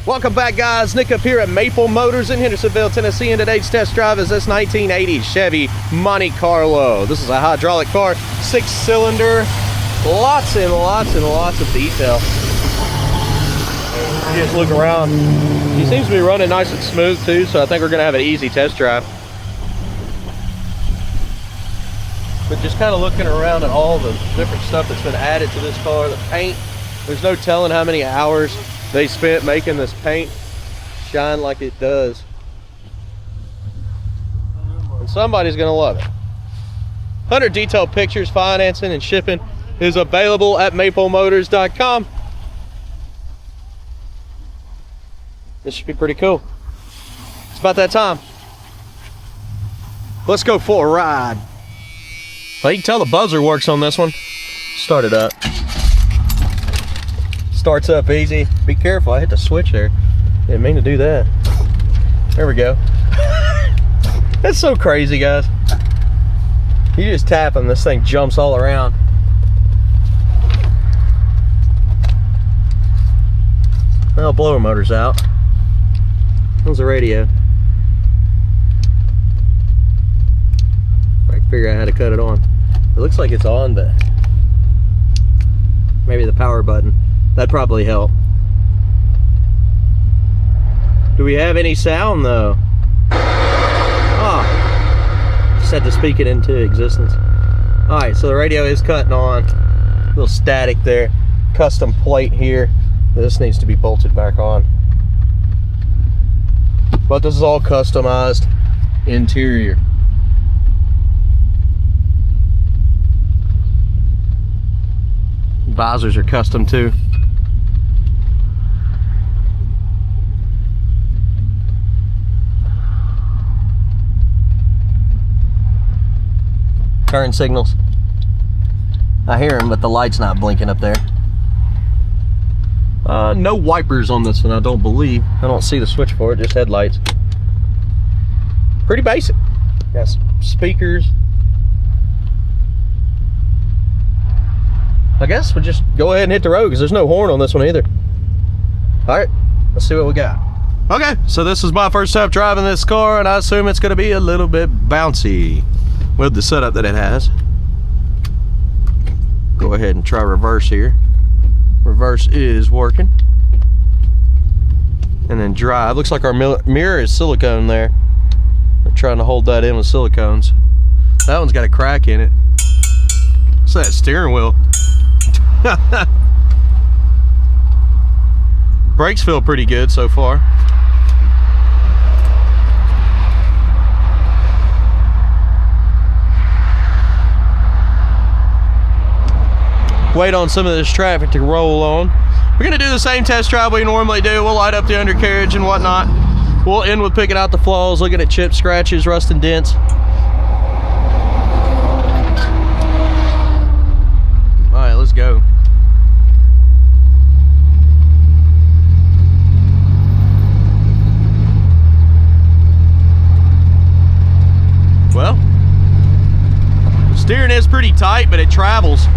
Welcome back, guys. Nick up here at Maple Motors in Hendersonville, Tennessee, and today's test drive is this 1980 Chevy Monte Carlo. This is a hydraulic car, 6-cylinder, lots and lots and lots of detail. Just look around. He seems to be running nice and smooth too, so I think we're gonna have an easy test drive. But just kind of looking around at all the different stuff that's been added to this car, the paint, there's no telling how many hours they spent making this paint shine like it does. And somebody's gonna love it. 100 detailed pictures, financing and shipping is available at maplemotors.com. This should be pretty cool. It's about that time. Let's go for a ride. Well, you can tell the buzzer works on this one. Start it up. Starts up easy. Be careful, I hit the switch there. Didn't mean to do that. There we go. That's so crazy, guys. You just tap and this thing jumps all around. Well, blower motor's out. There's the radio. I can figure out how to cut it on. It looks like it's on, but maybe the power button. That'd probably help. Do we have any sound though? Ah, just had to speak it into existence. All right, so the radio is cutting on. A little static there. Custom plate here. This needs to be bolted back on. But this is all customized interior. Visors are custom too. Turn signals. I hear them, but the light's not blinking up there. No wipers on this one, I don't believe. I don't see the switch for it, just headlights. Pretty basic. Got speakers. I guess we'll just go ahead and hit the road because there's no horn on this one either. All right, let's see what we got. Okay, so this is my first time driving this car, and I assume it's gonna be a little bit bouncy with the setup that it has. Go ahead and try reverse here. Reverse is working. And then drive. Looks like our mirror is silicone there. We're trying to hold that in with silicones. That one's got a crack in it. What's that steering wheel? Brakes feel pretty good so far. Wait on some of this traffic to roll on. We're gonna do the same test drive we normally do. We'll light up the undercarriage and whatnot. We'll end with picking out the flaws, looking at chips, scratches, rust, and dents. All right, let's go. Well, the steering is pretty tight, but it travels.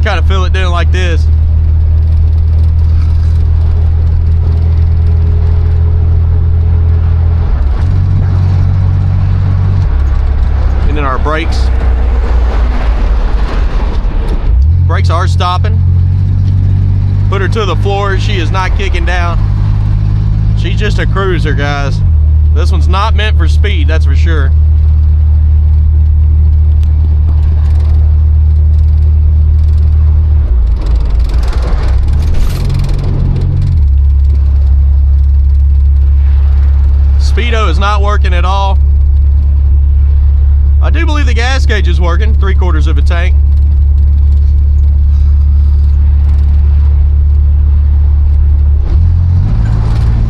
Kind of feel it doing like this. And then our brakes. Brakes are stopping. Put her to the floor. She is not kicking down. She's just a cruiser, guys. This one's not meant for speed, that's for sure. Speedo is not working at all. I do believe the gas gauge is working, 3/4 of a tank.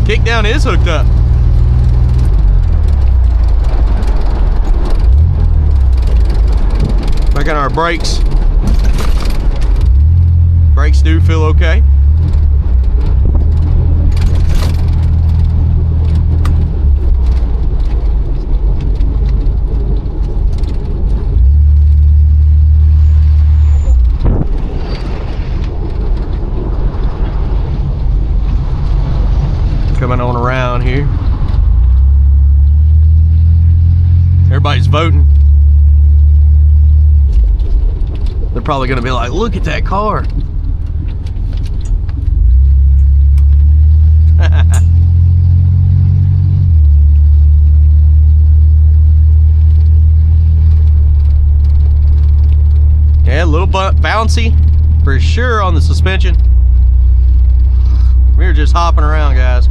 Kickdown is hooked up. Back on our brakes. Brakes do feel okay. coming on around here. Everybody's voting. They're probably gonna be like, look at that car. Yeah, a little bouncy for sure on the suspension. We were just hopping around, guys.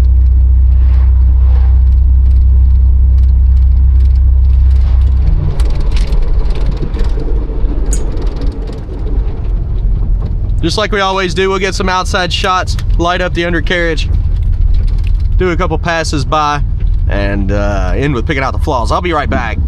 Just like we always do, we'll get some outside shots, light up the undercarriage, do a couple passes by, and end with picking out the flaws. I'll be right back.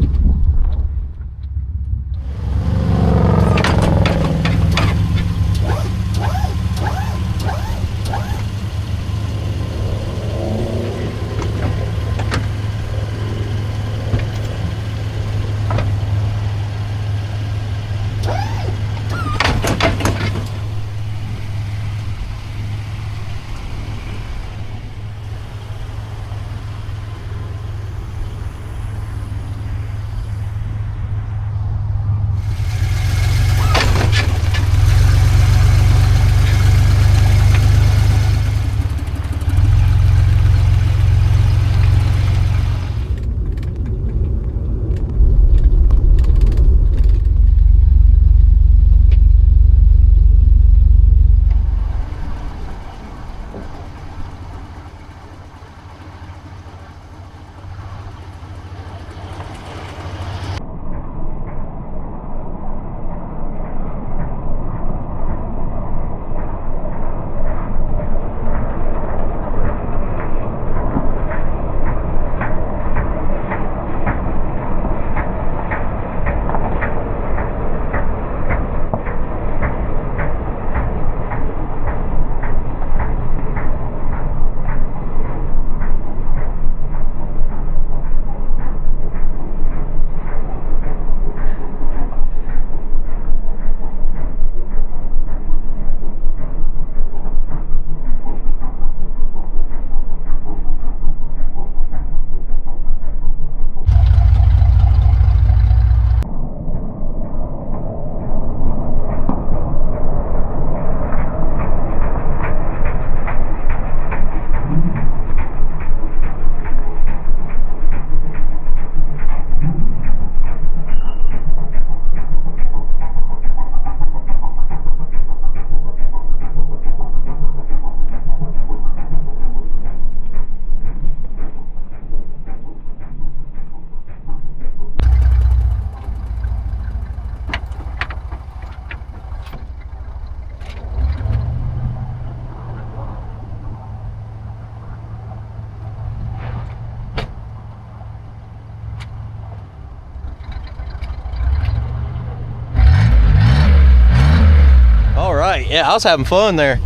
Yeah, I was having fun there.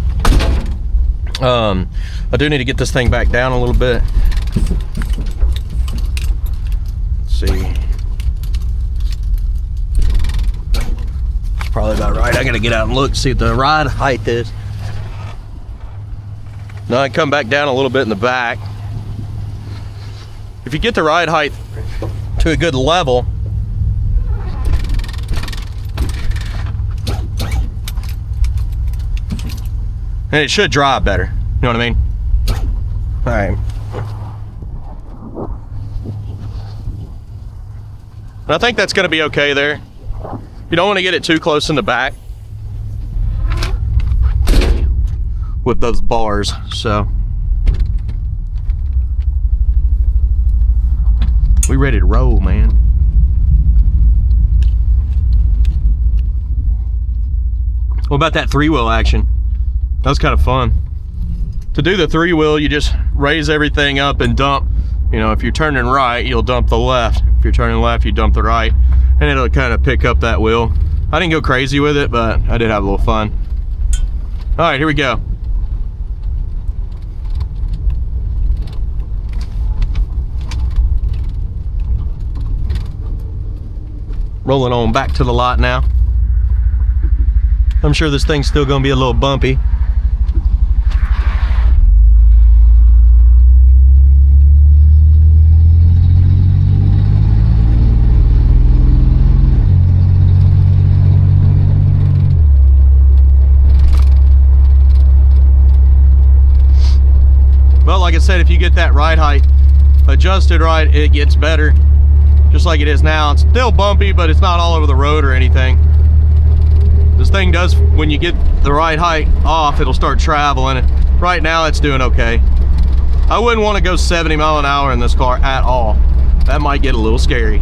I do need to get this thing back down a little bit. Let's see. It's probably about right. I gotta get out and look, see what the ride height is. Now I come back down a little bit in the back. If you get the ride height to a good level, and it should drive better. You know what I mean? All right. And I think that's gonna be okay there. You don't wanna get it too close in the back with those bars, so. We ready to roll, man. What about that three-wheel action? That was kind of fun. To do the three-wheel, you just raise everything up and dump. You know, if you're turning right, you'll dump the left. If you're turning left, you dump the right. And it'll kind of pick up that wheel. I didn't go crazy with it, but I did have a little fun. All right, here we go. Rolling on back to the lot now. I'm sure this thing's still gonna be a little bumpy. But like I said, if you get that ride height adjusted right, it gets better. Just like it is now. It's still bumpy, but it's not all over the road or anything. This thing does, when you get the right height off, it'll start traveling. Right now it's doing okay. I wouldn't want to go 70 mile an hour in this car at all. That might get a little scary.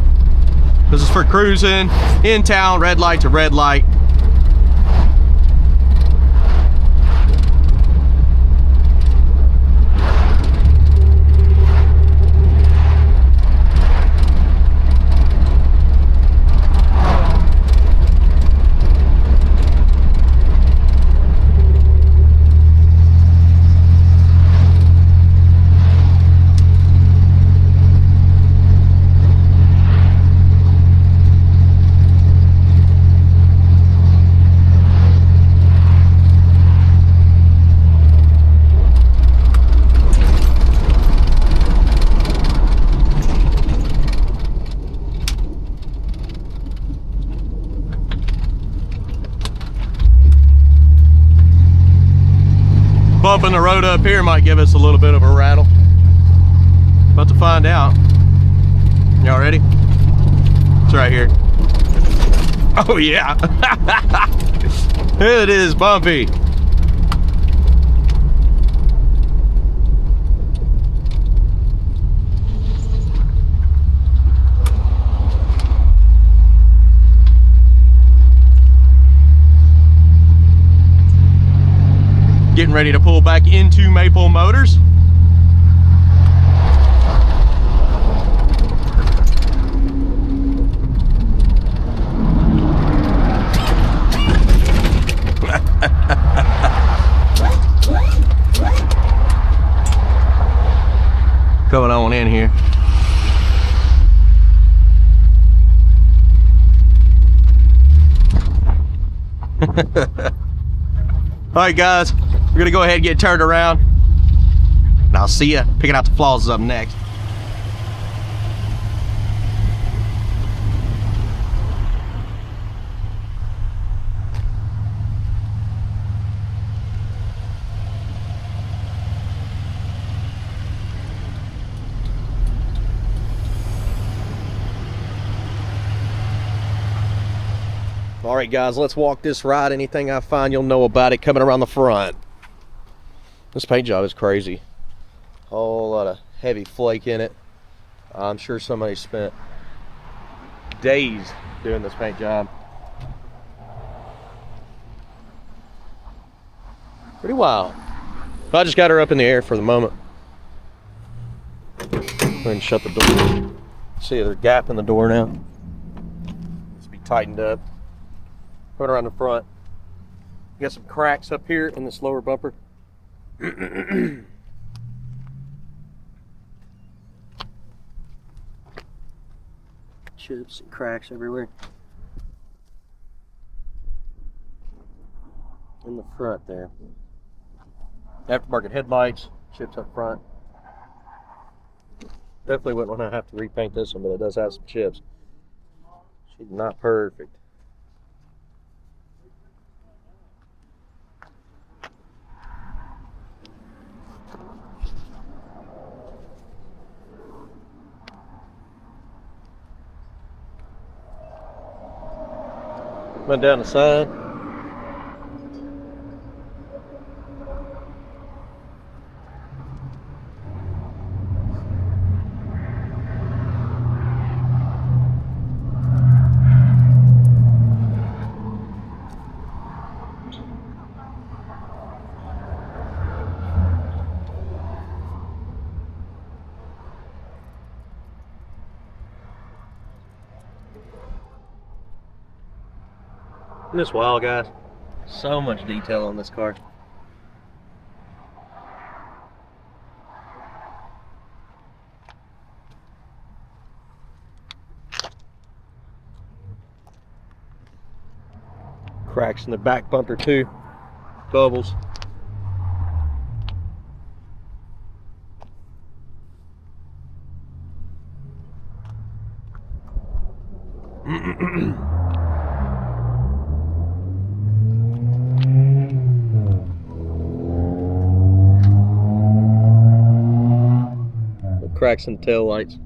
This is for cruising, in town, red light to red light. Bumping the road up here might give us a little bit of a rattle. About to find out. Y'all ready? It's right here. Oh yeah. It is bumpy. Getting ready to pull back into Maple Motors. Coming on in here. All right, guys. We're gonna go ahead and get turned around, and I'll see ya. Picking out the flaws is up next. All right, guys, let's walk this ride. Anything I find, you'll know about it coming around the front. This paint job is crazy. A whole lot of heavy flake in it. I'm sure somebody spent days doing this paint job. Pretty wild. I just got her up in the air for the moment. Go ahead and shut the door. See, there's a gap in the door now. Needs to be tightened up. Put around the front. You got some cracks up here in this lower bumper. Chips and cracks everywhere. In the front there. Aftermarket headlights, chips up front. Definitely wouldn't want to have to repaint this one, but it does have some chips. She's not perfect. Went down the side. Isn't this wild, guys? So much detail on this car. Cracks in the back bumper too. Bubbles. cracks in the tail lights.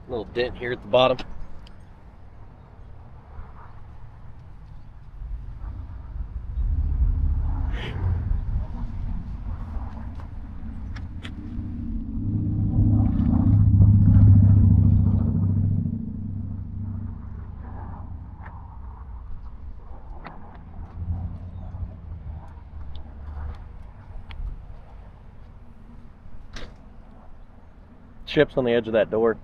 Little dent here at the bottom. Chips on the edge of that door.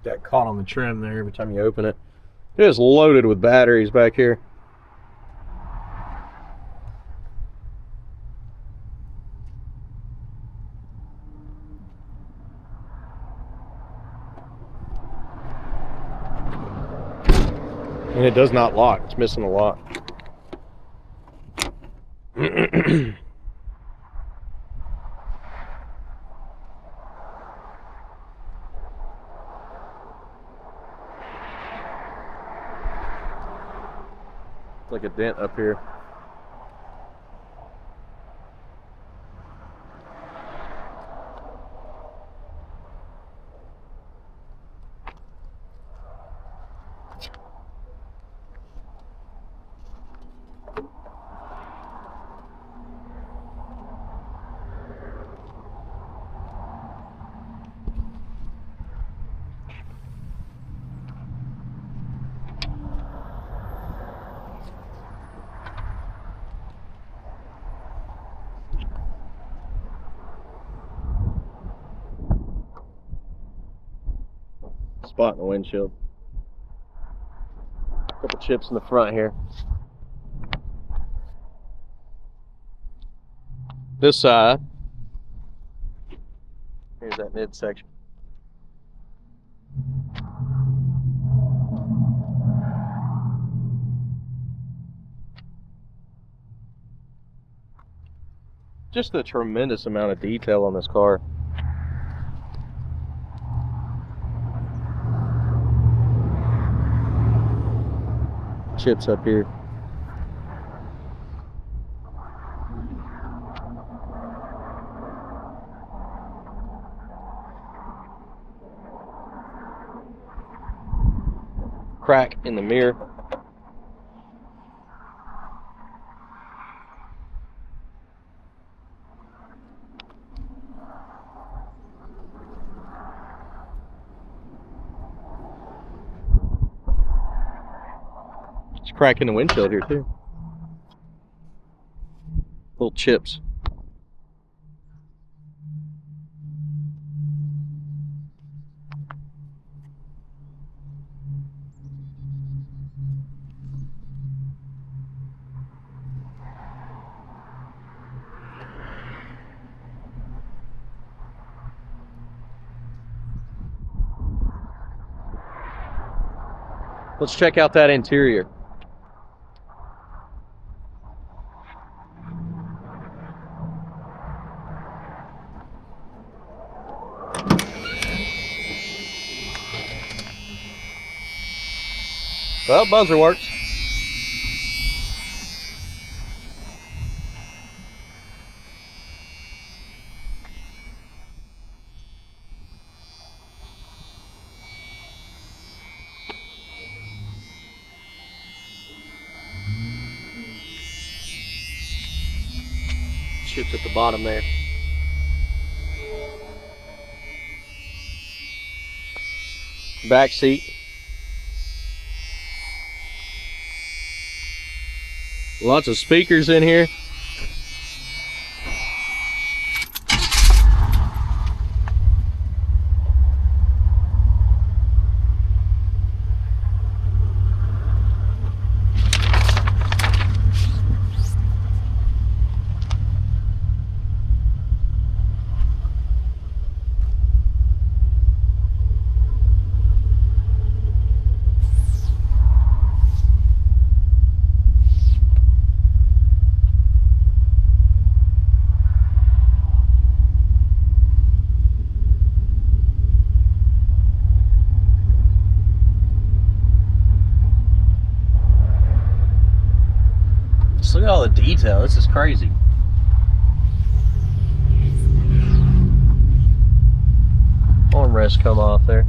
Got caught on the trim there every time you open it. It is loaded with batteries back here. And it does not lock. It's missing a lock. Like a dent up here. Spot in the windshield. Couple chips in the front here. This side. Here's that midsection. Just a tremendous amount of detail on this car. Chips up here. Crack in the mirror. Crack in the windshield here too. Little chips. Let's check out that interior. Well, buzzer works. chips at the bottom there. Back seat. Lots of speakers in here. Just look at all the detail. This is crazy. Armrest come off there.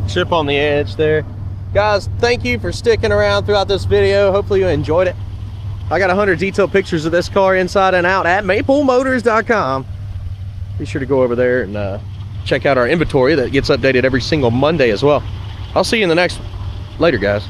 Chip on the edge there. Guys, thank you for sticking around throughout this video. Hopefully you enjoyed it. I got 100 detailed pictures of this car inside and out at maplemotors.com. Be sure to go over there and check out our inventory that gets updated every single Monday as well. I'll see you in the next one. Later, guys.